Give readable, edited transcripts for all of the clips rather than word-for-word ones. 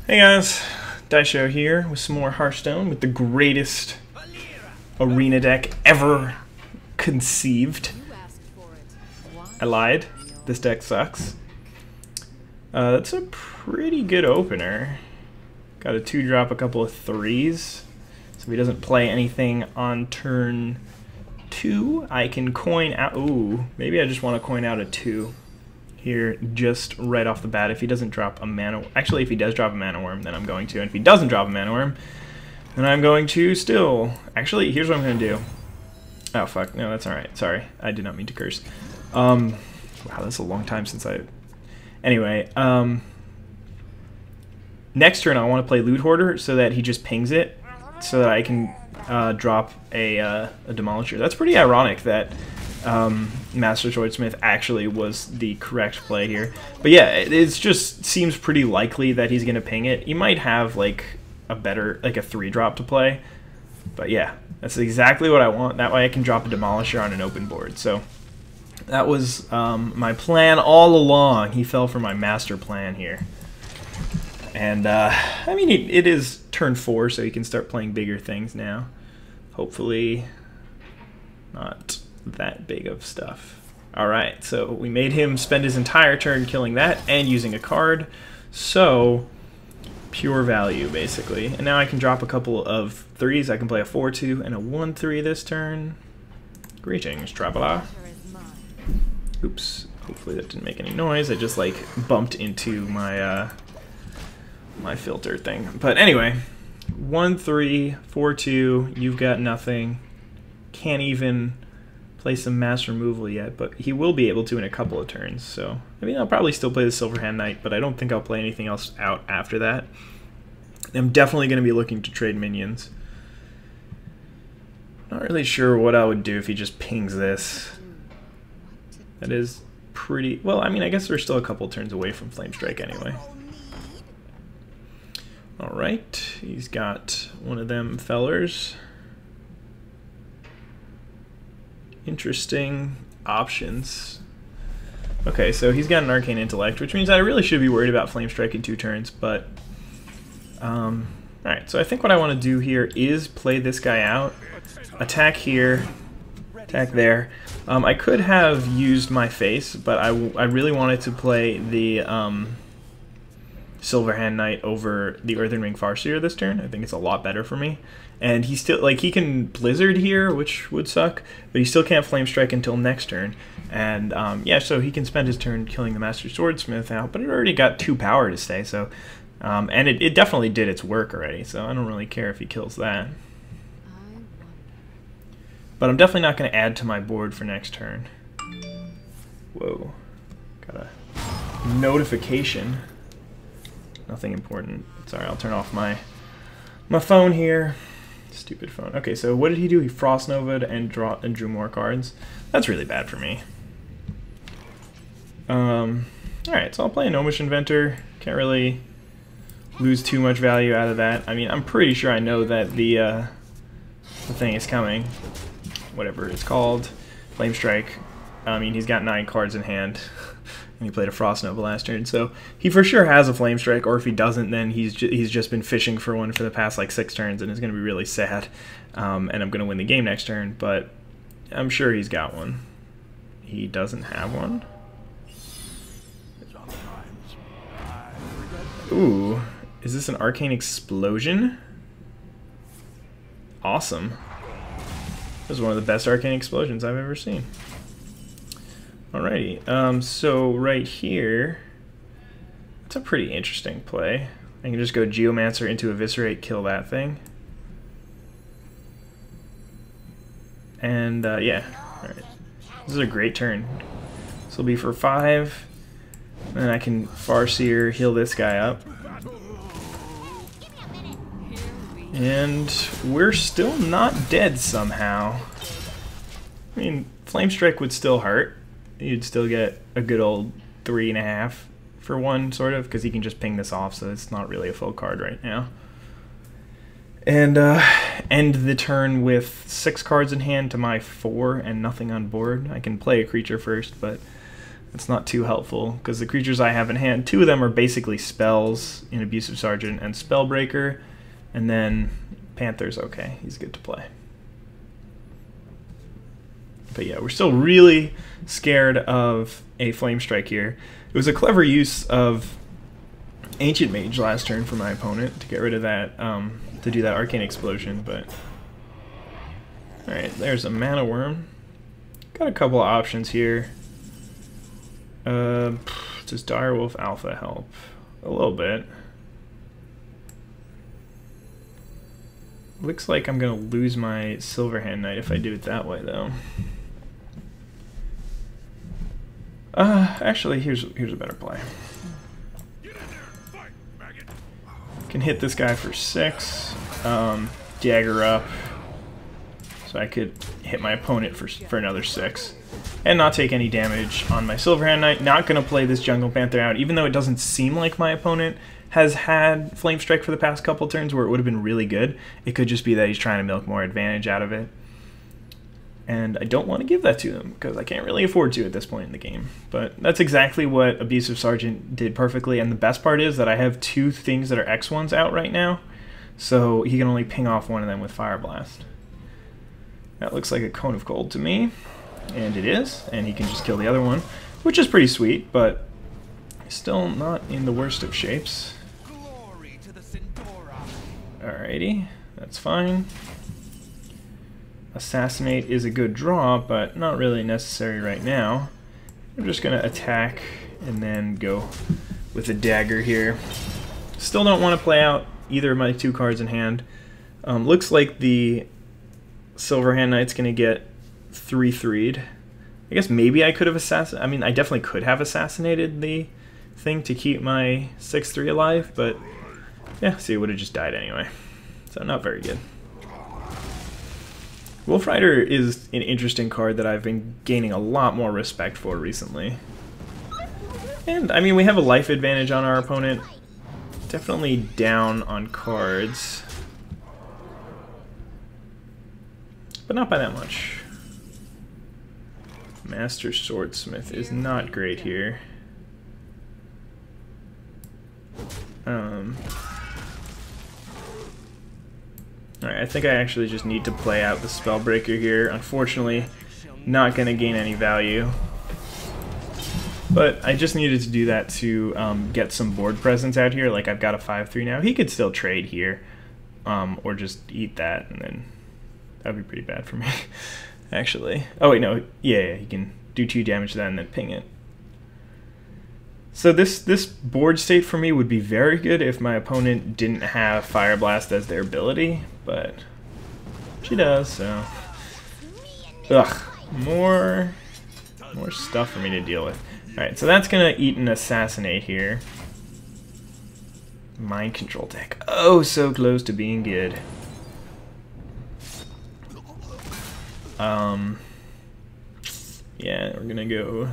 Hey guys, IzDaisho here with some more Hearthstone with the greatest arena deck ever conceived. I lied. This deck sucks. That's a pretty good opener. Got a 2-drop, a couple of 3s. So if he doesn't play anything on turn 2, I can coin out. Ooh, maybe I just want to coin out a 2. Here just right off the bat. If he doesn't drop a mana, actually if he does drop a mana worm, then I'm going to, and if he doesn't drop a mana worm, then I'm going to still. Actually, here's what I'm going to do. Oh fuck, no, that's alright, sorry, I did not mean to curse. Wow, that's a long time since I... Anyway, next turn I want to play Loot Hoarder so that he just pings it, so that I can drop a Demolisher. That's pretty ironic that Master Swordsmith actually was the correct play here. But yeah, it just seems pretty likely that he's going to ping it. He might have like a better, like a 3-drop to play. But yeah, that's exactly what I want. That way I can drop a Demolisher on an open board. So that was my plan all along. He fell for my master plan here. And I mean, it is turn 4, so he can start playing bigger things now. Hopefully not that big of stuff. Alright, so we made him spend his entire turn killing that and using a card. So, pure value, basically. And now I can drop a couple of 3s. I can play a 4-2 and a 1-3 this turn. Greetings, traveler. Oops, hopefully that didn't make any noise. I just, like, bumped into my, my filter thing. But anyway, 1-3, 4-2, you've got nothing. Can't even play some mass removal yet, but he will be able to in a couple of turns. So I mean, I'll probably still play the Silverhand Knight, but I don't think I'll play anything else out after that. I'm definitely going to be looking to trade minions. Not really sure what I would do if he just pings this. That is pretty... Well, I mean, I guess we're still a couple turns away from Flame Strike anyway. Alright, he's got one of them fellers. Interesting options. Okay, so he's got an Arcane Intellect, which means I really should be worried about Flame Strike in 2 turns, but... Alright, so I think what I want to do here is play this guy out. Attack here, attack there. I could have used my face, but I really wanted to play the Silverhand Knight over the Earthen Ring Farseer this turn. I think it's a lot better for me. And he still, like, he can Blizzard here, which would suck, but he still can't Flame Strike until next turn. And, yeah, so he can spend his turn killing the Master Swordsmith out, but it already got 2 power to stay, so... and it definitely did its work already, so I don't really care if he kills that. But I'm definitely not going to add to my board for next turn. Whoa. Got a notification. Nothing important. Sorry, I'll turn off my phone here. Stupid phone. Okay, so what did he do? He Frost Nova'd and drew more cards. That's really bad for me. Alright, so I'll play a Gnomish Inventor. Can't really lose too much value out of that. I mean, I'm pretty sure I know that the thing is coming. Whatever it's called. Flame Strike. I mean, he's got 9 cards in hand. And he played a Frost Nova last turn, so he for sure has a Flame Strike, or if he doesn't, then he's just been fishing for one for the past like 6 turns, and it's going to be really sad. And I'm going to win the game next turn, but I'm sure he's got one. He doesn't have one. Ooh, is this an Arcane Explosion? Awesome. This is one of the best Arcane Explosions I've ever seen. Alrighty, so right here, it's a pretty interesting play. I can just go Geomancer into Eviscerate, kill that thing. And, yeah, alright. This is a great turn. This will be for 5, then I can Farseer, heal this guy up. And we're still not dead somehow. I mean, Flame Strike would still hurt. You'd still get a good old 3.5 for 1, sort of, because he can just ping this off, so it's not really a full card right now. And end the turn with 6 cards in hand to my 4 and nothing on board. I can play a creature first, but It's not too helpful, because the creatures I have in hand, 2 of them are basically spells in Abusive Sergeant and Spellbreaker, and then Panther's okay. He's good to play. But yeah, we're still really scared of a Flame Strike here. It was a clever use of Ancient Mage last turn for my opponent to get rid of that, to do that Arcane Explosion, but... Alright, there's a Mana Worm. Got a couple of options here. Does Direwolf Alpha help? A little bit. Looks like I'm gonna lose my Silverhand Knight if I do it that way, though. Actually, here's a better play. Can hit this guy for 6. Dagger up, so I could hit my opponent for another 6. And not take any damage on my Silverhand Knight. Not going to play this Jungle Panther out, even though it doesn't seem like my opponent has had Flame Strike for the past couple turns where it would have been really good. It could just be that he's trying to milk more advantage out of it. And I don't want to give that to him, because I can't really afford to at this point in the game. But that's exactly what Abusive Sergeant did perfectly, and the best part is that I have 2 things that are X1s out right now, so he can only ping off one of them with Fire Blast. That looks like a Cone of Cold to me. And it is, and he can just kill the other one, which is pretty sweet, but still not in the worst of shapes. Alrighty, that's fine. Assassinate is a good draw, but not really necessary right now. I'm just going to attack and then go with a dagger here. Still don't want to play out either of my 2 cards in hand. Looks like the Silverhand Knight's going to get 3/3'd. I guess maybe I could have I mean, I definitely could have assassinated the thing to keep my 6/3 alive, but yeah, see, it would have just died anyway. So not very good. Wolf Rider is an interesting card that I've been gaining a lot more respect for recently. And, I mean, we have a life advantage on our opponent. Definitely down on cards. But not by that much. Master Swordsmith is not great here. Alright, I think I actually just need to play out the Spellbreaker here. Unfortunately, not going to gain any value. But I just needed to do that to get some board presence out here. Like, I've got a 5/3 now. He could still trade here, or just eat that, and then that would be pretty bad for me. Actually. Oh wait, no. Yeah, he can do 2 damage to that and then ping it. So this board state for me would be very good if my opponent didn't have Fire Blast as their ability, but she does, so... Ugh. More stuff for me to deal with. Alright, so that's gonna eat and assassinate here. Mind Control deck. Oh, so close to being good. Yeah, we're gonna go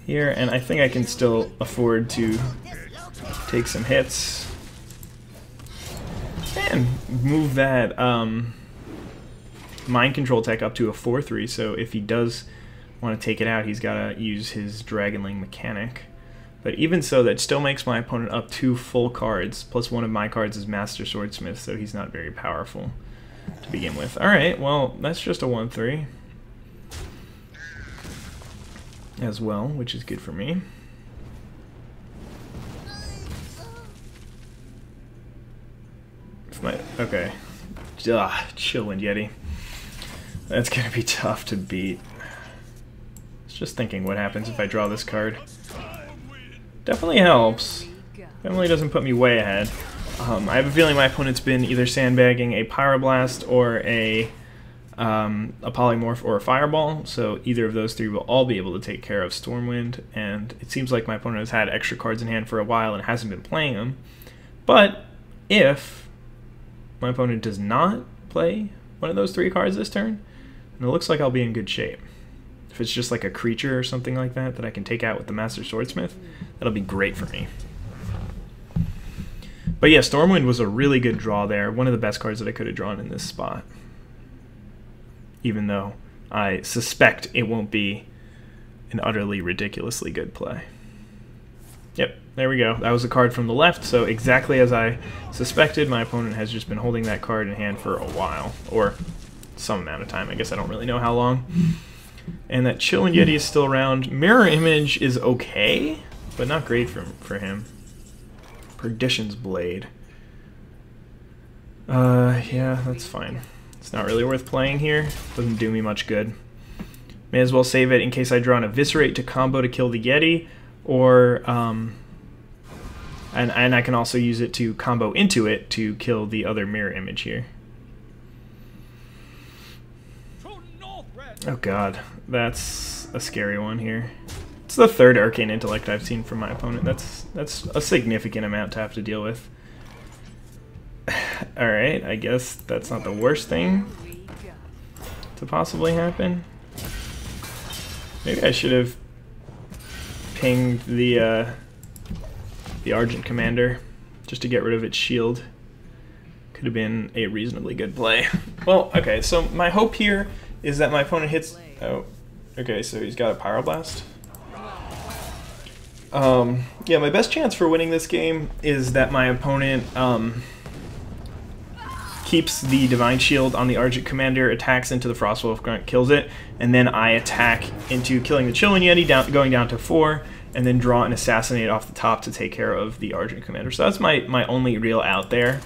here, and I think I can still afford to take some hits and move that Mind Control tech up to a 4/3, so if he does want to take it out, he's got to use his Dragonling mechanic. But even so, that still makes my opponent up 2 full cards, plus one of my cards is Master Swordsmith, so he's not very powerful to begin with. Alright, well, that's just a 1/3 as well, which is good for me. Okay. Chillwind Yeti. That's gonna be tough to beat. I was just thinking what happens if I draw this card. Definitely helps. Definitely doesn't put me way ahead. I have a feeling my opponent's been either sandbagging a Pyroblast or a Polymorph or a Fireball, so either of those 3 will all be able to take care of Stormwind, and it seems like my opponent has had extra cards in hand for a while and hasn't been playing them. But if my opponent does not play one of those 3 cards this turn, then it looks like I'll be in good shape. If it's just like a creature or something like that that I can take out with the Master Swordsmith, that'll be great for me. But yeah, Stormwind was a really good draw there. One of the best cards that I could have drawn in this spot. Even though I suspect it won't be an utterly ridiculously good play. Yep, there we go. That was a card from the left, so exactly as I suspected, my opponent has just been holding that card in hand for a while, or some amount of time. I guess I don't really know how long. And that Chillin' Yeti is still around. Mirror Image is okay, but not great for him. Perdition's Blade. Yeah, that's fine. It's not really worth playing here. Doesn't do me much good. May as well save it in case I draw an Eviscerate to combo to kill the Yeti, or and I can also use it to combo into it to kill the other Mirror Image here. Oh god, that's a scary one here. It's the third Arcane Intellect I've seen from my opponent. That's a significant amount to have to deal with. Alright, I guess that's not the worst thing to possibly happen. Maybe I should have pinged the Argent Commander just to get rid of its shield. Could have been a reasonably good play. Well, okay, so my hope here is that my opponent hits... Oh, okay, so he's got a Pyroblast. Yeah, my best chance for winning this game is that my opponent keeps the Divine Shield on the Argent Commander, attacks into the Frostwolf Grunt, kills it, and then I attack into killing the Chillin' Yeti, going down to 4, and then draw an Assassinate off the top to take care of the Argent Commander. So that's my only real out there,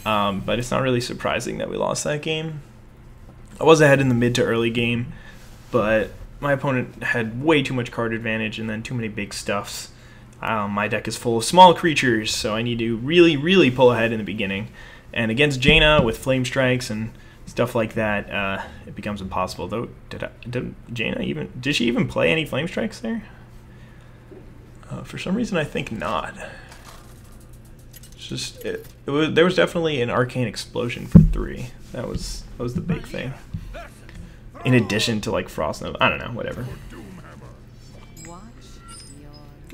but it's not really surprising that we lost that game. I was ahead in the mid to early game, but my opponent had way too much card advantage and then too many big stuffs. My deck is full of small creatures, so I need to really, really pull ahead in the beginning. And against Jaina with Flame Strikes and stuff like that, it becomes impossible. Though, did she even play any Flame Strikes there? For some reason, I think not. It's just there was definitely an Arcane Explosion for 3. That was the big thing. In addition to like Frost Nova, I don't know, whatever.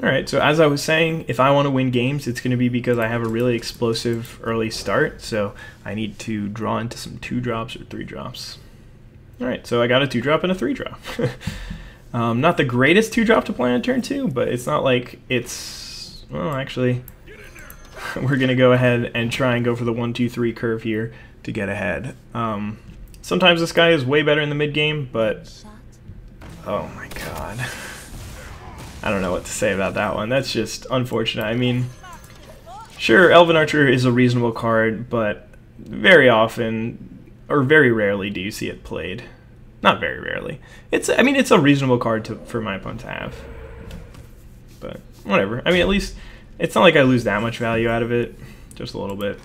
Alright, so as I was saying, if I want to win games, it's going to be because I have a really explosive early start, so I need to draw into some 2-drops or 3-drops. Alright, so I got a 2-drop and a 3-drop. Not the greatest 2-drop to play on turn 2, but it's not like it's... Well, actually, we're going to go ahead and try and go for the 1-2-3 curve here to get ahead. Sometimes this guy is way better in the mid-game, but... Oh my god. I don't know what to say about that one. That's just unfortunate. I mean, sure, Elven Archer is a reasonable card, but very often, or very rarely, do you see it played. Not very rarely. I mean, it's a reasonable card for my opponent to have. But, whatever. I mean, at least, it's not like I lose that much value out of it. Just a little bit.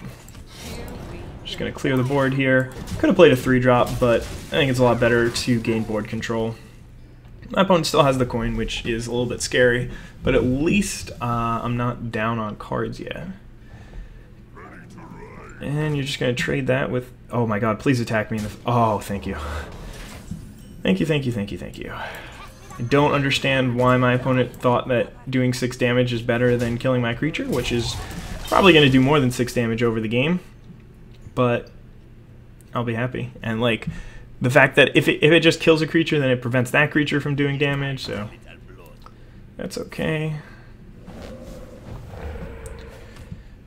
Just going to clear the board here. Could have played a 3-drop, but I think it's a lot better to gain board control. My opponent still has the coin, which is a little bit scary, but at least I'm not down on cards yet. And you're just going to trade that with... Oh my god, please attack me in the... Oh, thank you. Thank you, thank you, thank you, thank you. I don't understand why my opponent thought that doing 6 damage is better than killing my creature, which is probably going to do more than 6 damage over the game. But I'll be happy. And, like... The fact that if it just kills a creature, then it prevents that creature from doing damage, so that's okay.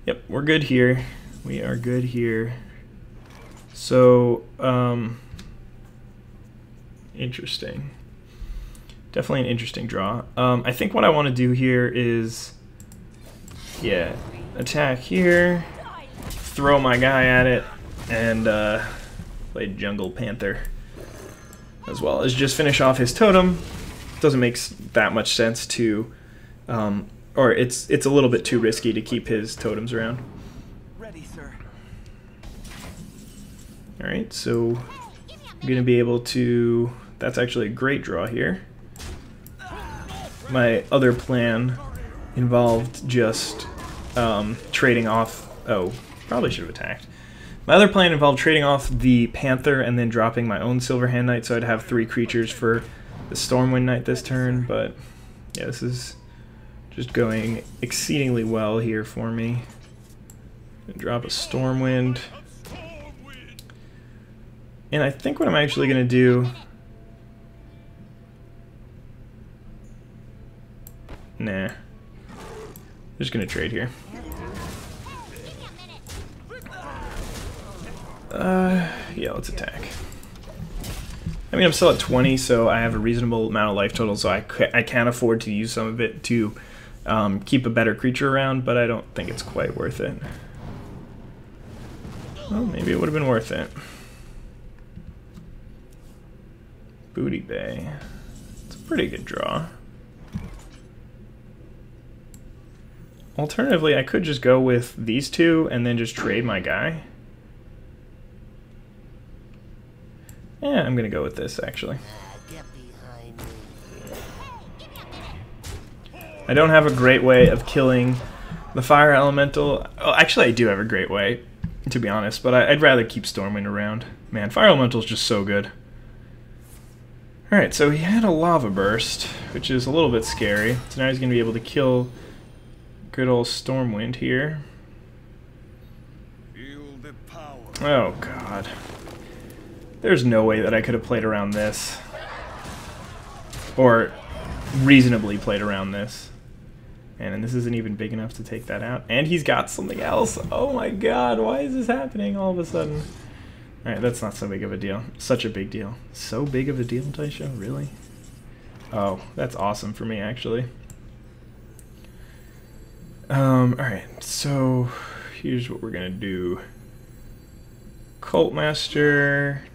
Yep, we're good here. We are good here. So, interesting. Definitely an interesting draw. I think what I want to do here is, yeah, attack here, throw my guy at it, and play Jungle Panther, as well as just finish off his totem. Doesn't make that much sense to, or it's a little bit too risky to keep his totems around. Ready, sir. All right, so I'm gonna be able to. That's actually a great draw here. My other plan involved just trading off. Oh, probably should have attacked. My other plan involved trading off the Panther and then dropping my own Silver Hand Knight, so I'd have 3 creatures for the Stormwind Knight this turn, but yeah, this is just going exceedingly well here for me. Drop a Stormwind. And I think what I'm actually going to do... Nah. Just gonna trade here. Yeah, let's attack. I mean, I'm still at 20, so I have a reasonable amount of life total, so I can afford to use some of it to keep a better creature around, but I don't think it's quite worth it. Well, maybe it would have been worth it. Booty Bay. It's a pretty good draw. Alternatively, I could just go with these two and then just trade my guy. Yeah, I'm gonna go with this, actually. I don't have a great way of killing the fire elemental. Oh, actually, I do have a great way, to be honest, but I'd rather keep Stormwind around. Man, fire elemental is just so good. Alright, so he had a lava burst, which is a little bit scary. So now he's gonna be able to kill good old Stormwind here. Oh, God. There's no way that I could have played around this. Or reasonably played around this. And this isn't even big enough to take that out. And he's got something else. Oh my god, why is this happening all of a sudden? Alright, that's not so big of a deal. Such a big deal. So big of a deal, IzDaisho? Really? Oh, that's awesome for me, actually. Alright, so here's what we're gonna do. Cult Master.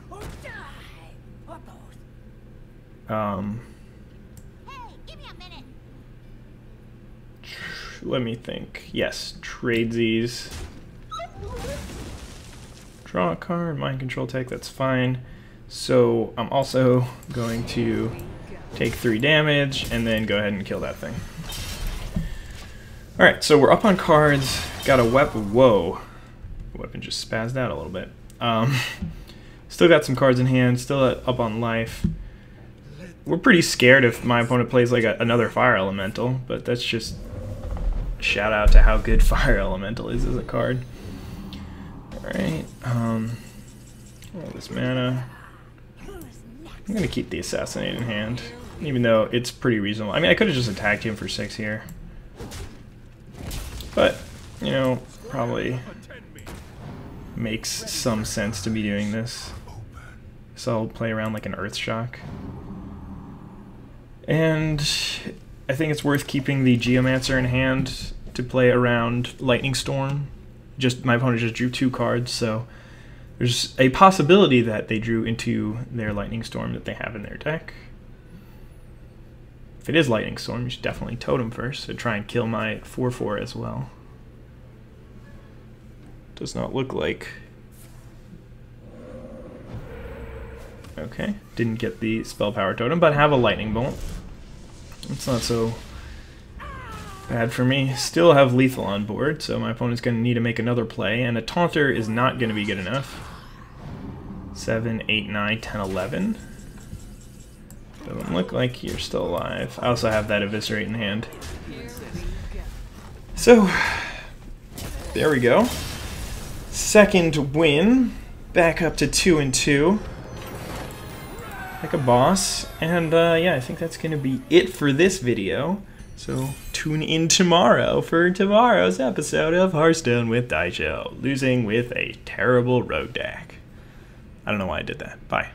Let me think. Yes, tradesies. Draw a card, mind control tech, that's fine. So I'm also going to take 3 damage and then go ahead and kill that thing. Alright, so we're up on cards. Got a weapon. Whoa. The weapon just spazzed out a little bit. Still got some cards in hand, still up on life. We're pretty scared if my opponent plays like another fire elemental, but that's just a shout out to how good fire elemental is as a card. Alright, all this mana. I'm gonna keep the assassinate in hand, even though it's pretty reasonable. I mean, I could have just attacked him for 6 here. But, you know, probably makes some sense to be doing this. So I'll play around like an Earthshock. And I think it's worth keeping the Geomancer in hand to play around Lightning Storm. My opponent just drew 2 cards, so there's a possibility that they drew into their Lightning Storm that they have in their deck. If it is Lightning Storm, you should definitely totem first to try and kill my 4/4 as well. Does not look like. Okay, didn't get the spell power totem, but have a lightning bolt. It's not so bad for me. Still have lethal on board, so my opponent's going to need to make another play, and a taunter is not going to be good enough. 7, 8, 9, 10, 11. Doesn't look like you're still alive. I also have that eviscerate in hand. So, there we go. Second win. Back up to 2-2. Like a boss. And yeah, I think that's going to be it for this video. So tune in tomorrow for tomorrow's episode of Hearthstone with IzDaisho. Losing with a terrible rogue deck. I don't know why I did that. Bye.